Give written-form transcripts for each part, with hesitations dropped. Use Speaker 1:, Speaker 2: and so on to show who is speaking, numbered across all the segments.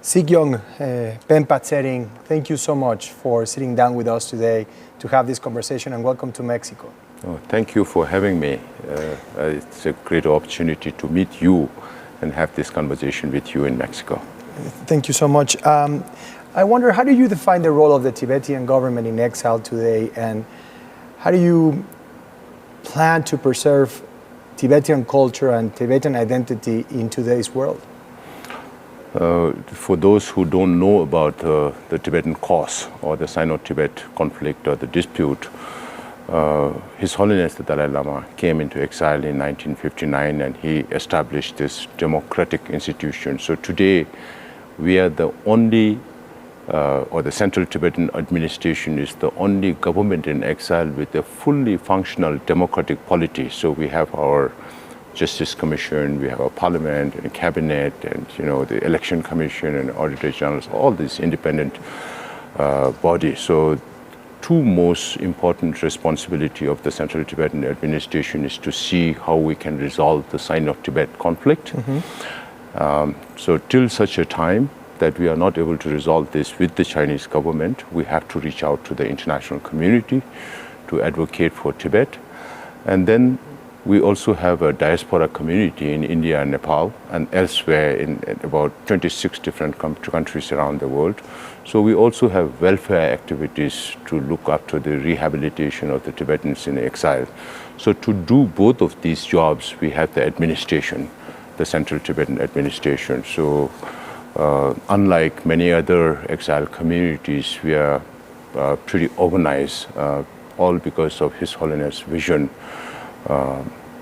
Speaker 1: Sikyong Penpa Tsering, thank you so much for sitting down with us today to have this conversation, and welcome to Mexico.
Speaker 2: Oh, thank you for having me. It's a great opportunity to meet you and have this conversation with you in Mexico.
Speaker 1: Thank you so much. I wonder, how do you define the role of the Tibetan government in exile today, and how do you plan to preserve Tibetan culture and Tibetan identity in today's world?
Speaker 2: For those who don't know about the Tibetan cause or the Sino-Tibet conflict or the dispute, His Holiness the Dalai Lama came into exile in 1959 and he established this democratic institution. So today we are the only, or the Central Tibetan Administration is the only government in exile with a fully functional democratic polity. So we have our Justice Commission, we have a parliament and a cabinet, and the election commission and auditor generals, all these independent bodies. So two most important responsibility of the Central Tibetan Administration is to see how we can resolve the Sino-Tibet conflict. So till such a time that we are not able to resolve this with the Chinese government, we have to reach out to the international community to advocate for Tibet. And then we also have a diaspora community in India and Nepal and elsewhere in about 26 different countries around the world. So we also have welfare activities to look after the rehabilitation of the Tibetans in exile. So to do both of these jobs, we have the administration, the Central Tibetan Administration. So unlike many other exile communities, we are pretty organized, all because of His Holiness' vision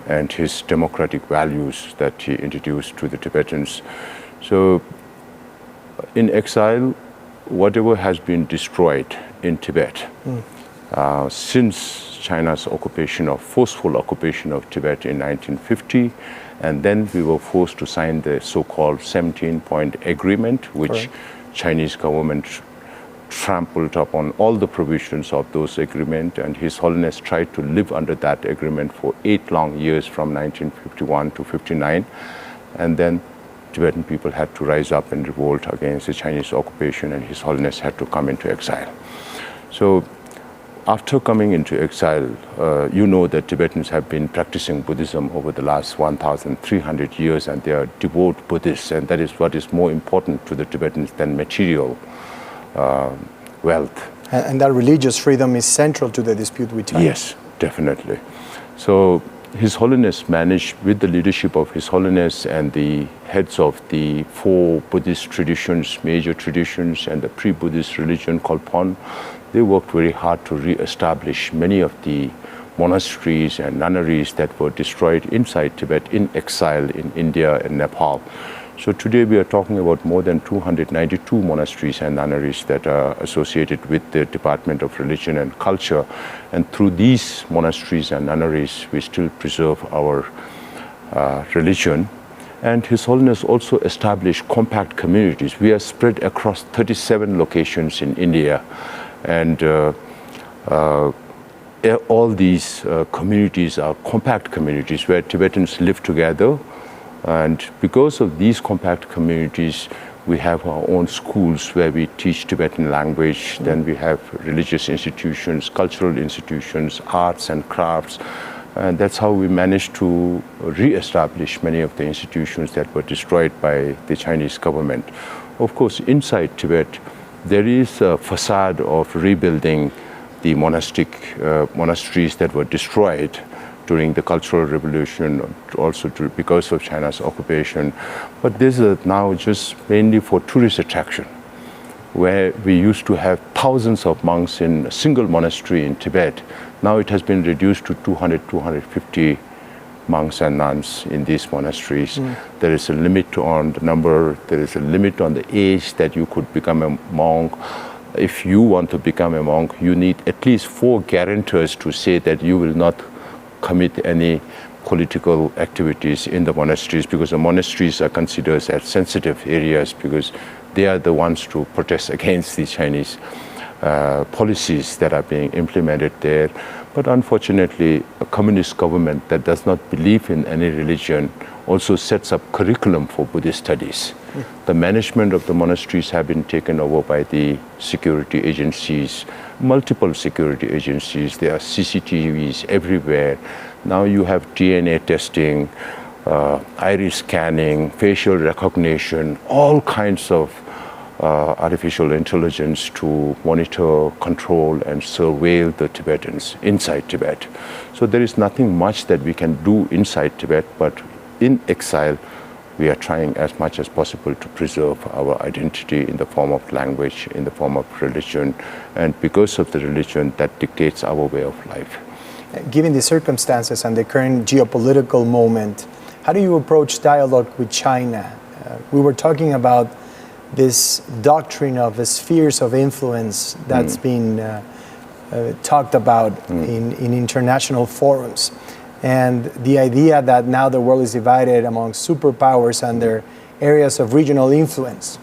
Speaker 2: and his democratic values that he introduced to the Tibetans. So in exile, whatever has been destroyed in Tibet since China's forceful occupation of Tibet in 1950, and then we were forced to sign the so-called 17-point agreement, which Chinese government trampled upon all the provisions of those agreements, and His Holiness tried to live under that agreement for 8 long years from 1951 to 59, and then Tibetan people had to rise up and revolt against the Chinese occupation, and His Holiness had to come into exile. So after coming into exile, you know that Tibetans have been practicing Buddhism over the last 1,300 years, and they are devout Buddhists, and that is what is more important to the Tibetans than material wealth.
Speaker 1: And that religious freedom is central to the dispute with China.
Speaker 2: Yes, definitely. So His Holiness managed, with the leadership of His Holiness and the heads of the 4 Buddhist traditions, major traditions, and the pre-Buddhist religion called Pon, they worked very hard to re-establish many of the monasteries and nunneries that were destroyed inside Tibet in exile in India and Nepal. So today we are talking about more than 292 monasteries and nunneries that are associated with the Department of Religion and Culture. And through these monasteries and nunneries, we still preserve our religion. And His Holiness also established compact communities. We are spread across 37 locations in India. And all these communities are compact communities where Tibetans live together. And because of these compact communities, we have our own schools where we teach Tibetan language. Then we have religious institutions, cultural institutions, arts and crafts. And that's how we managed to re-establish many of the institutions that were destroyed by the Chinese government. Of course, inside Tibet, there is a facade of rebuilding the monasteries that were destroyed during the Cultural Revolution, also because of China's occupation. But this is now just mainly for tourist attraction, where we used to have thousands of monks in a single monastery in Tibet. Now it has been reduced to 200, 250 monks and nuns in these monasteries. There is a limit on the number, there is a limit on the age that you could become a monk. If you want to become a monk, you need at least 4 guarantors to say that you will not commit any political activities in the monasteries, because the monasteries are considered as sensitive areas because they are the ones to protest against the Chinese policies that are being implemented there. But unfortunately, a communist government that does not believe in any religion also sets up curriculum for Buddhist studies. The management of the monasteries have been taken over by the security agencies, multiple security agencies. There are CCTVs everywhere. Now you have DNA testing, iris scanning, facial recognition, all kinds of artificial intelligence to monitor, control, and surveil the Tibetans inside Tibet. So there is nothing much that we can do inside Tibet, but in exile, we are trying as much as possible to preserve our identity in the form of language, in the form of religion, and because of the religion, that dictates our way of life.
Speaker 1: Given the circumstances and the current geopolitical moment, how do you approach dialogue with China? We were talking about this doctrine of the spheres of influence that's been talked about in international forums. And the idea that now the world is divided among superpowers and their areas of regional influence.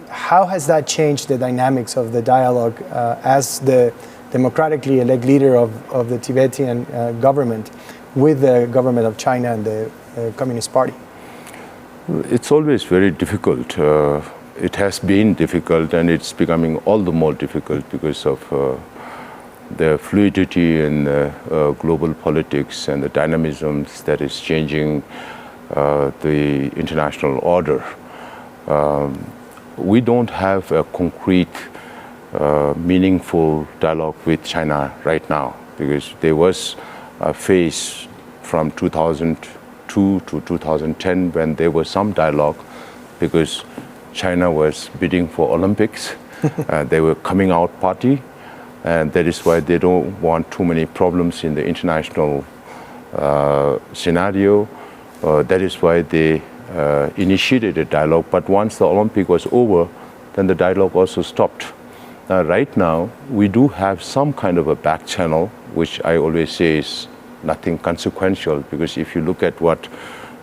Speaker 1: How has that changed the dynamics of the dialogue as the democratically elected leader of the Tibetan government with the government of China and the Communist Party?
Speaker 2: It's always very difficult. It has been difficult, and it's becoming all the more difficult because of the fluidity in global politics and the dynamisms that is changing the international order. We don't have a concrete, meaningful dialogue with China right now, because there was a phase from 2002 to 2010 when there was some dialogue, because China was bidding for Olympics. They were coming out party, and that is why they don't want too many problems in the international scenario. That is why they initiated a dialogue. But once the Olympic was over, then the dialogue also stopped. Right now, we do have some kind of a back channel, which I always say is nothing consequential, because if you look at what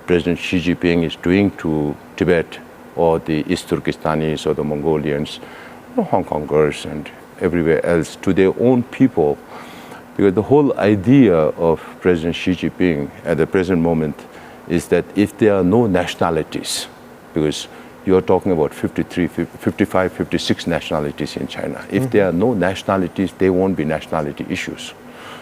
Speaker 2: President Xi Jinping is doing to Tibet, or the East Turkestanis, or the Mongolians, Hong Kongers, and everywhere else, to their own people, because the whole idea of President Xi Jinping at the present moment is that if there are no nationalities, because you're talking about 53, 55, 56 nationalities in China. If there are no nationalities, there won't be nationality issues.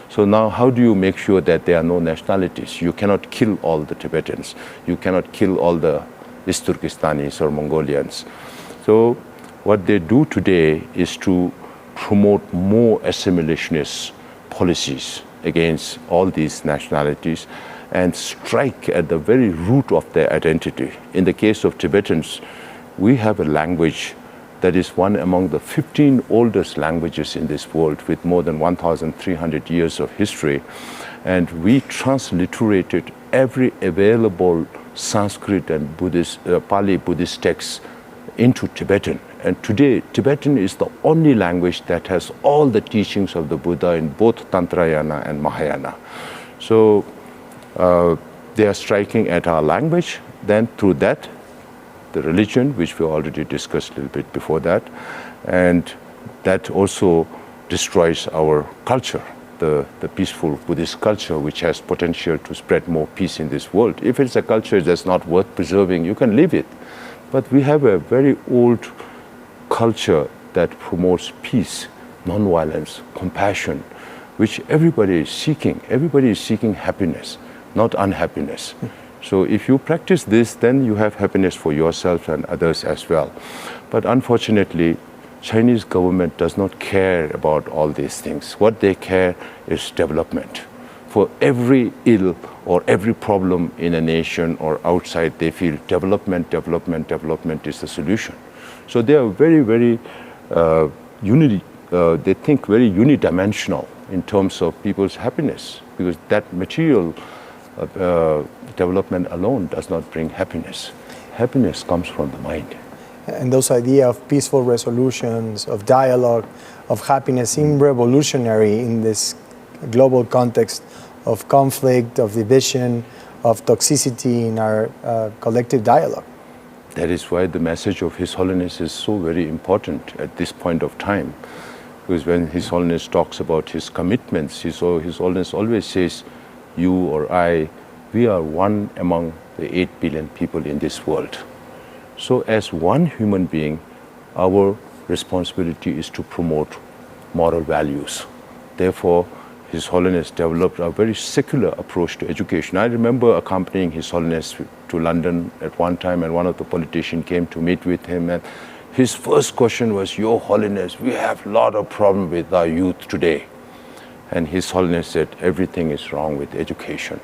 Speaker 2: So now how do you make sure that there are no nationalities? You cannot kill all the Tibetans. You cannot kill all the East Turkestanis or Mongolians. So what they do today is to promote more assimilationist policies against all these nationalities and strike at the very root of their identity. In the case of Tibetans, we have a language that is one among the 15 oldest languages in this world with more than 1,300 years of history. And we transliterated every available Sanskrit and Buddhist, Pali Buddhist texts into Tibetan. And today, Tibetan is the only language that has all the teachings of the Buddha in both Tantrayana and Mahayana. So they are striking at our language. Then through that, the religion, which we already discussed a little bit before that, and that also destroys our culture, the peaceful Buddhist culture, which has potential to spread more peace in this world. If it's a culture that's not worth preserving, you can leave it. But we have a very old culture that promotes peace, non-violence, compassion, which everybody is seeking. Everybody is seeking happiness, not unhappiness. So if you practice this, then you have happiness for yourself and others as well. But unfortunately, Chinese government does not care about all these things. What they care is development. For every ill or every problem in a nation or outside, they feel development, development, development is the solution. So they are very, very they think very unidimensional in terms of people's happiness, because that material development alone does not bring happiness. Happiness comes from the mind.
Speaker 1: And those idea of peaceful resolutions, of dialogue, of happiness seem revolutionary in this global context of conflict, of division, of toxicity in our collective dialogue.
Speaker 2: That is why the message of His Holiness is so very important at this point of time. Because when His Holiness talks about his commitments, His Holiness always says, you or I, we are one among the 8 billion people in this world. So as one human being, our responsibility is to promote moral values. Therefore, His Holiness developed a very secular approach to education. I remember accompanying His Holiness to London at one time, and one of the politicians came to meet with him, and his first question was, "Your Holiness, we have a lot of problems with our youth today." And His Holiness said, "Everything is wrong with education."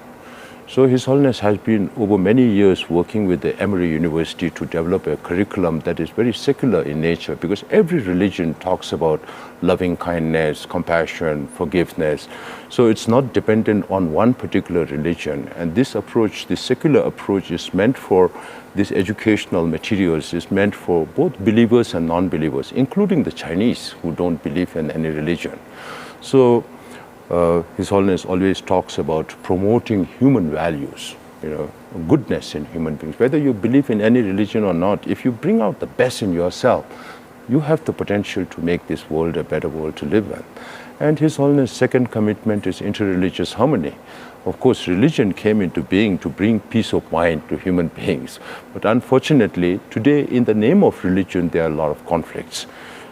Speaker 2: So His Holiness has been over many years working with the Emory University to develop a curriculum that is very secular in nature, because every religion talks about loving kindness, compassion, forgiveness. So it's not dependent on one particular religion. And this approach, this secular approach, is meant for these educational materials, is meant for both believers and non-believers, including the Chinese who don't believe in any religion. So His Holiness always talks about promoting human values, goodness in human beings. Whether you believe in any religion or not, if you bring out the best in yourself, you have the potential to make this world a better world to live in. And His Holiness' second commitment is interreligious harmony. Of course, religion came into being to bring peace of mind to human beings. But unfortunately, today, in the name of religion, there are a lot of conflicts.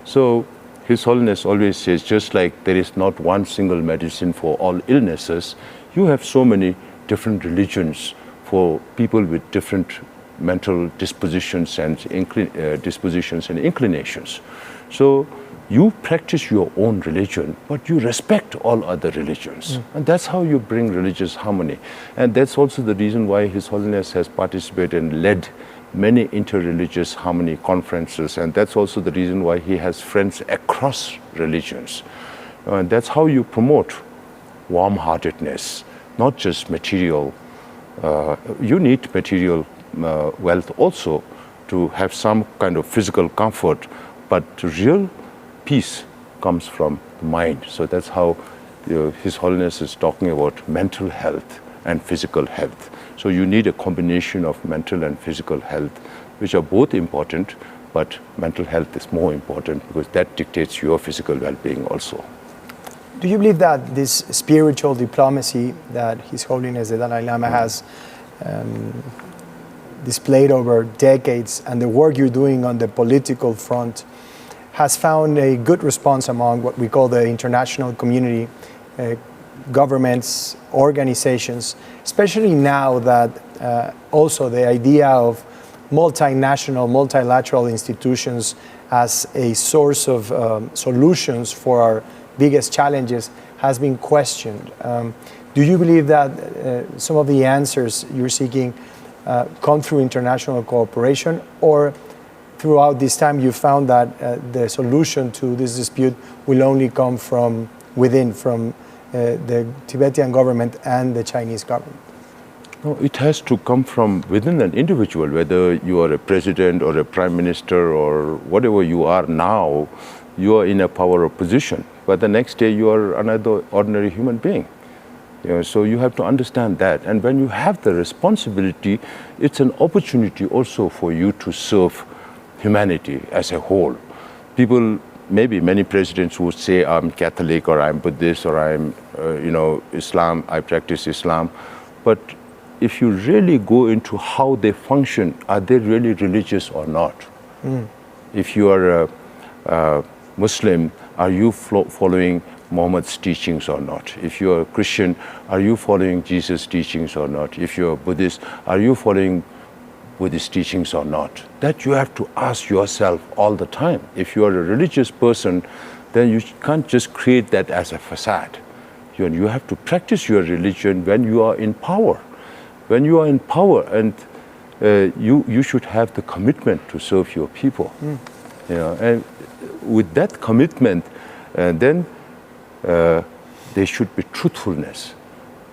Speaker 2: So His Holiness always says, just like there is not one single medicine for all illnesses, you have so many different religions for people with different mental dispositions and inclinations. So you practice your own religion, but you respect all other religions. And that's how you bring religious harmony. And that's also the reason why His Holiness has participated and led many interreligious harmony conferences, and that's also the reason why he has friends across religions. And that's how you promote warm-heartedness, not just material. You need material wealth also to have some kind of physical comfort, but real peace comes from the mind. So that's how His Holiness is talking about mental health and physical health. So you need a combination of mental and physical health, which are both important, but mental health is more important because that dictates your physical well-being also.
Speaker 1: Do you believe that this spiritual diplomacy that His Holiness the Dalai Lama has displayed over decades, and the work you're doing on the political front, has found a good response among what we call the international community, governments, organizations, especially now that also the idea of multinational, multilateral institutions as a source of solutions for our biggest challenges has been questioned. Do you believe that some of the answers you're seeking come through international cooperation, or throughout this time you found that the solution to this dispute will only come from within, from the Tibetan government and the Chinese government?
Speaker 2: No, it has to come from within an individual, whether you are a president or a prime minister or whatever you are now, you are in a power of position. But the next day you are another ordinary human being. So you have to understand that. And when you have the responsibility, it's an opportunity also for you to serve humanity as a whole. People, maybe many presidents would say, I'm Catholic or I'm Buddhist or I'm, Islam, I practice Islam. But if you really go into how they function, are they really religious or not? If you are a Muslim, are you following Muhammad's teachings or not? If you are a Christian, are you following Jesus' teachings or not? If you are Buddhist, are you following Buddhist teachings or not? That you have to ask yourself all the time. If you are a religious person, then you can't just create that as a facade. You have to practice your religion when you are in power. When you are in power, and you should have the commitment to serve your people. And with that commitment, then there should be truthfulness.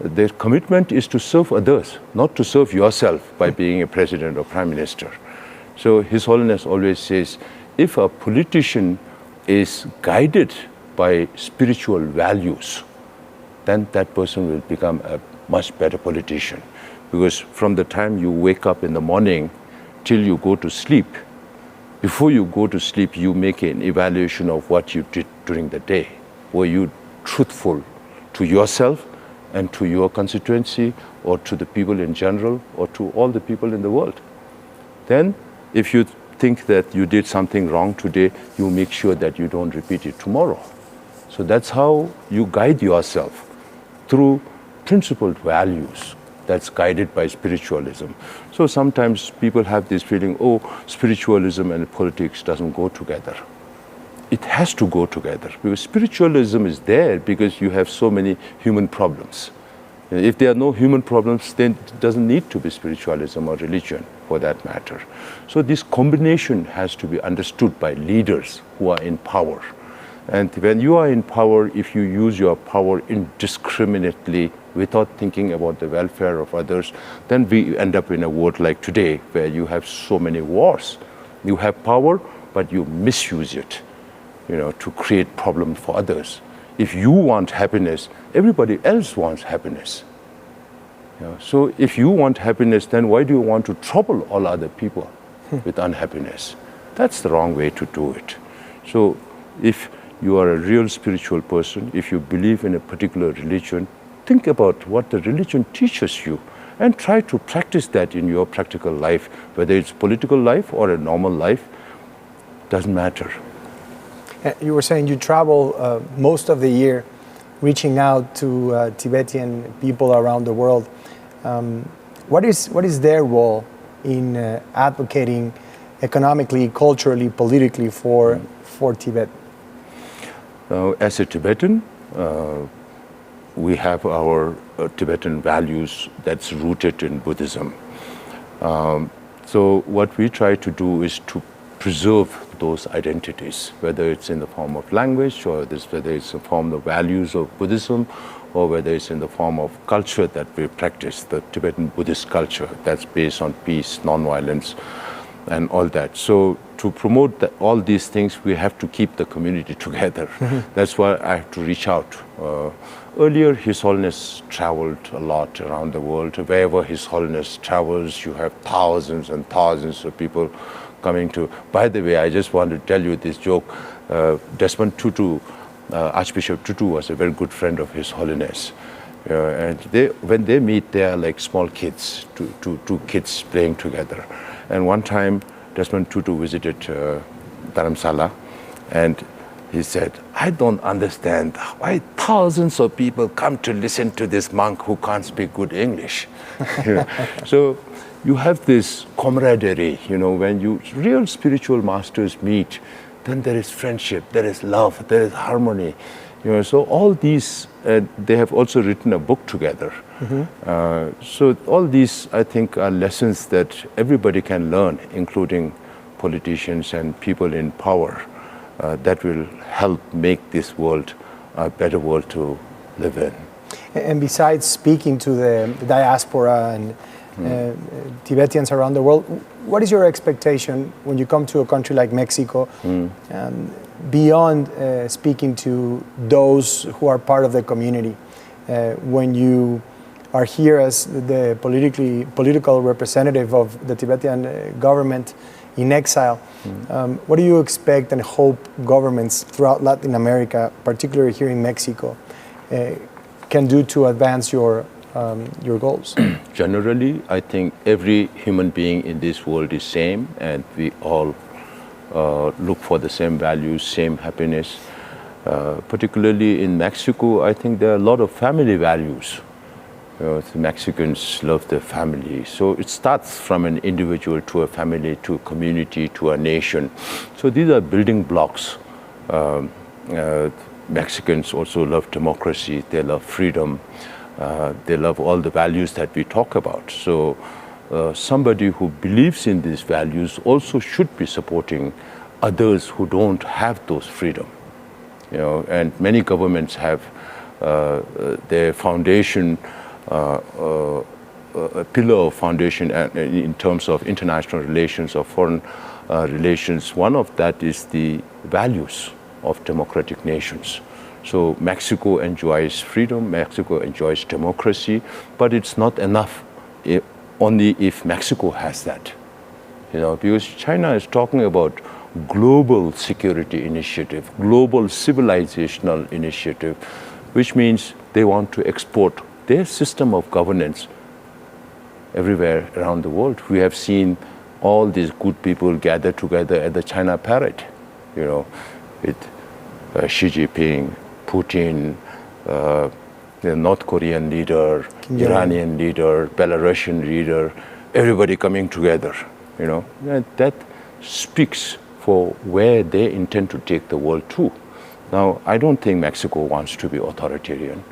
Speaker 2: Their commitment is to serve others, not to serve yourself by being a president or prime minister. So His Holiness always says, if a politician is guided by spiritual values, then that person will become a much better politician. Because from the time you wake up in the morning till you go to sleep, before you go to sleep, you make an evaluation of what you did during the day. Were you truthful to yourself and to your constituency or to the people in general or to all the people in the world. Then if you think that you did something wrong today, you make sure that you don't repeat it tomorrow. So that's how you guide yourself, through principled values that's guided by spiritualism. So sometimes people have this feeling, oh, spiritualism and politics doesn't go together. It has to go together, because spiritualism is there because you have so many human problems. If there are no human problems, then it doesn't need to be spiritualism or religion for that matter. So this combination has to be understood by leaders who are in power. And when you are in power, if you use your power indiscriminately without thinking about the welfare of others, then we end up in a world like today where you have so many wars. You have power, but you misuse it, to create problems for others. If you want happiness, everybody else wants happiness. So if you want happiness, then why do you want to trouble all other people with unhappiness? That's the wrong way to do it. So if you are a real spiritual person, if you believe in a particular religion, think about what the religion teaches you and try to practice that in your practical life, whether it's political life or a normal life, doesn't matter.
Speaker 1: You were saying you travel most of the year reaching out to Tibetan people around the world. What is their role in advocating economically, culturally, politically for Tibet?
Speaker 2: As a Tibetan, we have our Tibetan values that's rooted in Buddhism. So what we try to do is to preserve those identities, whether it's in the form of language or whether it's in the form of values of Buddhism, or whether it's in the form of culture that we practice, the Tibetan Buddhist culture that's based on peace, nonviolence, and all that. So to promote all these things, we have to keep the community together. That's why I have to reach out. Earlier, His Holiness traveled a lot around the world. Wherever His Holiness travels, you have thousands and thousands of people coming to. By the way, I just want to tell you this joke. Desmond Tutu, Archbishop Tutu was a very good friend of His Holiness. And when they meet, they are like small kids, two kids playing together. And one time, Desmond Tutu visited Dharamsala, and he said, I don't understand why thousands of people come to listen to this monk who can't speak good English. So you have this camaraderie, when real spiritual masters meet, then there is friendship, there is love, there is harmony. So all these, they have also written a book together. So all these, I think, are lessons that everybody can learn, including politicians and people in power, that will help make this world a better world to live in.
Speaker 1: And besides speaking to the diaspora and Tibetans around the world, what is your expectation when you come to a country like Mexico, beyond speaking to those who are part of the community? When you are here as the political representative of the Tibetan government in exile, what do you expect and hope governments throughout Latin America, particularly here in Mexico, can do to advance your goals?
Speaker 2: Generally, I think every human being in this world is same, and we all look for the same values, same happiness. Particularly in Mexico, I think there are a lot of family values. The Mexicans love their family. So it starts from an individual to a family, to a community, to a nation. So these are building blocks. Mexicans also love democracy, they love freedom, they love all the values that we talk about. So somebody who believes in these values also should be supporting others who don't have those freedom. And many governments have their foundation, a pillar of foundation in terms of international relations or foreign relations. One of that is the values of democratic nations. So Mexico enjoys freedom, Mexico enjoys democracy, but it's not enough only if Mexico has that. Because China is talking about global security initiative, global civilizational initiative, which means they want to export their system of governance everywhere around the world. We have seen all these good people gather together at the China parade, with Xi Jinping, Putin, the North Korean leader, Iranian leader, Belarusian leader, everybody coming together, And that speaks for where they intend to take the world to. Now, I don't think Mexico wants to be authoritarian.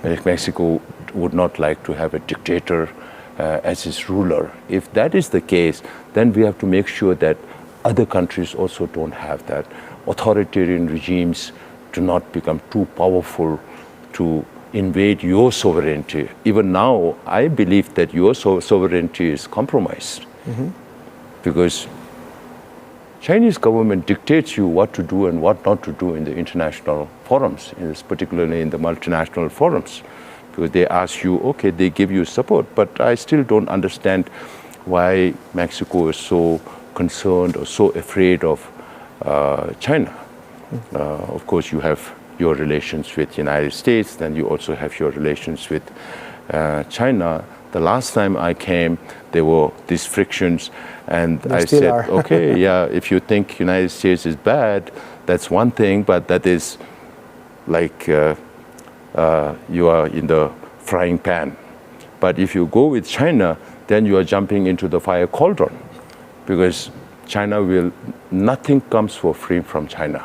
Speaker 2: Mexico would not like to have a dictator as its ruler. If that is the case, then we have to make sure that other countries also don't have that. Authoritarian regimes do not become too powerful to invade your sovereignty. Even now, I believe that your sovereignty is compromised because Chinese government dictates you what to do and what not to do in the international forums, particularly in the multinational forums, because they ask you, okay, they give you support, but I still don't understand why Mexico is so concerned or so afraid of China. Of course, you have your relations with the United States, then you also have your relations with China. The last time I came, there were these frictions, and I said, okay, yeah, if you think United States is bad, that's one thing, but that is like you are in the frying pan. But if you go with China, then you are jumping into the fire cauldron, because nothing comes for free from China.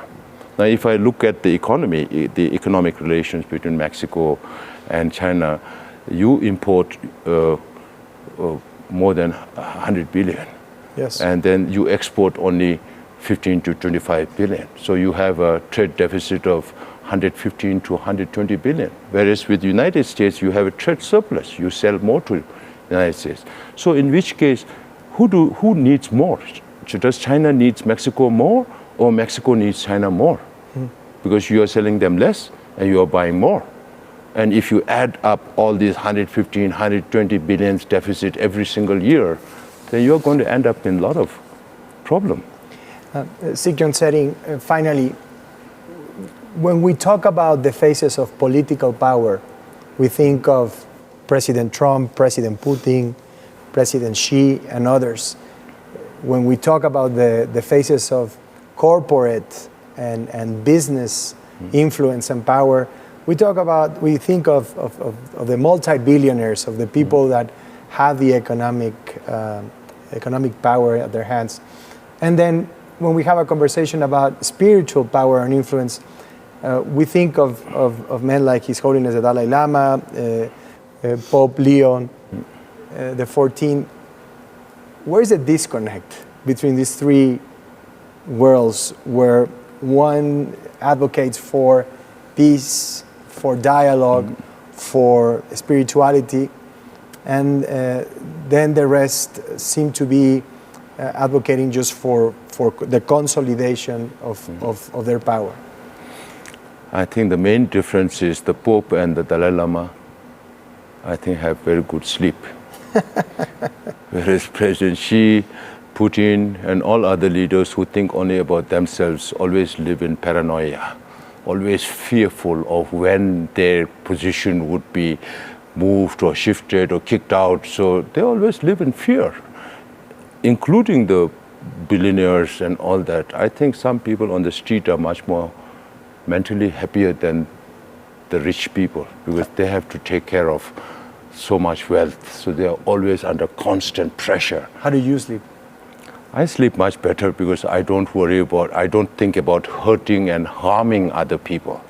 Speaker 2: Now, if I look at the economy, the economic relations between Mexico and China, you import more than 100 billion.
Speaker 1: Yes.
Speaker 2: And then you export only 15 to 25 billion. So you have a trade deficit of 115 to 120 billion. Whereas with the United States, you have a trade surplus. You sell more to the United States. So in which case, who needs more? Does China needs Mexico more, or Mexico needs China more? Because you are selling them less and you are buying more. And if you add up all these 115, 120 billions deficit every single year, then you're going to end up in a lot of problem.
Speaker 1: Sikyong Tsering, finally, when we talk about the phases of political power, we think of President Trump, President Putin, President Xi, and others. When we talk about the phases of corporate and business influence and power, we think of the multi-billionaires, of the people that have the economic power at their hands. And then when we have a conversation about spiritual power and influence, we think of men like His Holiness the Dalai Lama, Pope Leo the 14th. Where is the disconnect between these three worlds, where one advocates for peace, for dialogue, for spirituality, and then the rest seem to be advocating just for the consolidation of their power?
Speaker 2: I think the main difference is the Pope and the Dalai Lama, I think, have very good sleep. Whereas President Xi, Putin, and all other leaders who think only about themselves always live in paranoia, always fearful of when their position would be moved or shifted or kicked out. So they always live in fear, including the billionaires and all that. I think some people on the street are much more mentally happier than the rich people, because they have to take care of so much wealth. So they are always under constant pressure.
Speaker 1: How do you sleep?
Speaker 2: I sleep much better because I don't think about hurting and harming other people.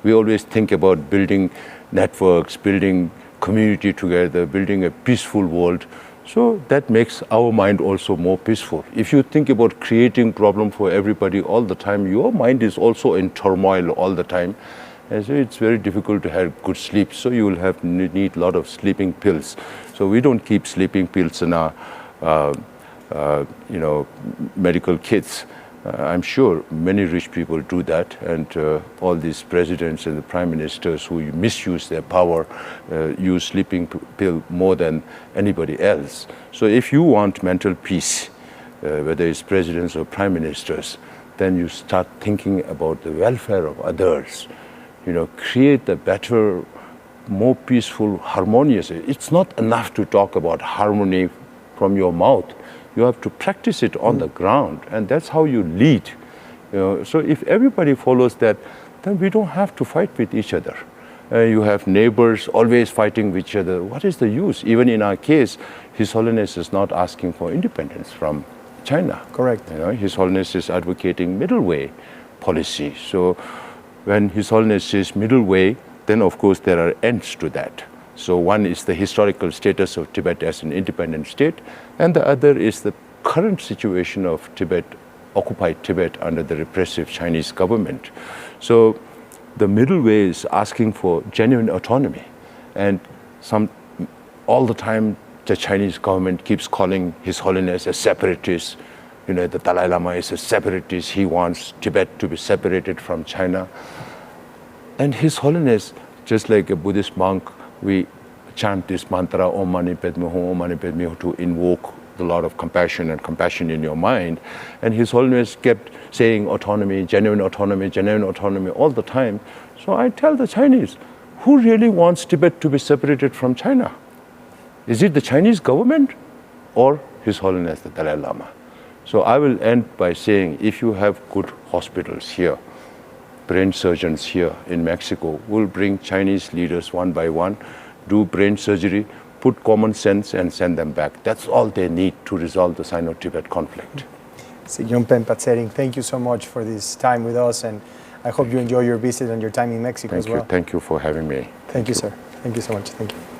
Speaker 2: We always think about building networks, building community together, building a peaceful world. So that makes our mind also more peaceful. If you think about creating problem for everybody all the time, your mind is also in turmoil all the time. And so it's very difficult to have good sleep. So you will need a lot of sleeping pills. So we don't keep sleeping pills in our medical kits. I'm sure many rich people do that, and all these presidents and the prime ministers who misuse their power use sleeping pill more than anybody else. So if you want mental peace, whether it's presidents or prime ministers, then you start thinking about the welfare of others. Create a better more peaceful, harmonious. It's not enough to talk about harmony from your mouth. You have to practice it on the ground, and that's how you lead. So if everybody follows that, then we don't have to fight with each other. You have neighbors always fighting with each other. What is the use? Even in our case, His Holiness is not asking for independence from China.
Speaker 1: Correct.
Speaker 2: His Holiness is advocating middle way policy. So when His Holiness says middle way, then of course there are ends to that. So one is the historical status of Tibet as an independent state, and the other is the current situation of Tibet, occupied Tibet under the repressive Chinese government. So the middle way is asking for genuine autonomy, and all the time the Chinese government keeps calling His Holiness a separatist. The Dalai Lama is a separatist. He wants Tibet to be separated from China. And His Holiness, just like a Buddhist monk, we chant this mantra, Om Mani Padme Hum, Om Mani Padme Hum, to invoke the Lord of compassion and compassion in your mind. And His Holiness kept saying autonomy all the time. So I tell the Chinese, who really wants Tibet to be separated from China? Is it the Chinese government or His Holiness the Dalai Lama? So I will end by saying, if you have good hospitals here, brain surgeons here in Mexico will bring Chinese leaders one by one, do brain surgery, put common sense and send them back. That's all they need to resolve the Sino-Tibet conflict.
Speaker 1: Sikyong Penpa Tsering, thank you so much for this time with us, and I hope you enjoy your visit and your time in Mexico as well.
Speaker 2: Thank you for having me.
Speaker 1: Thank you, sir. Thank you so much. Thank you.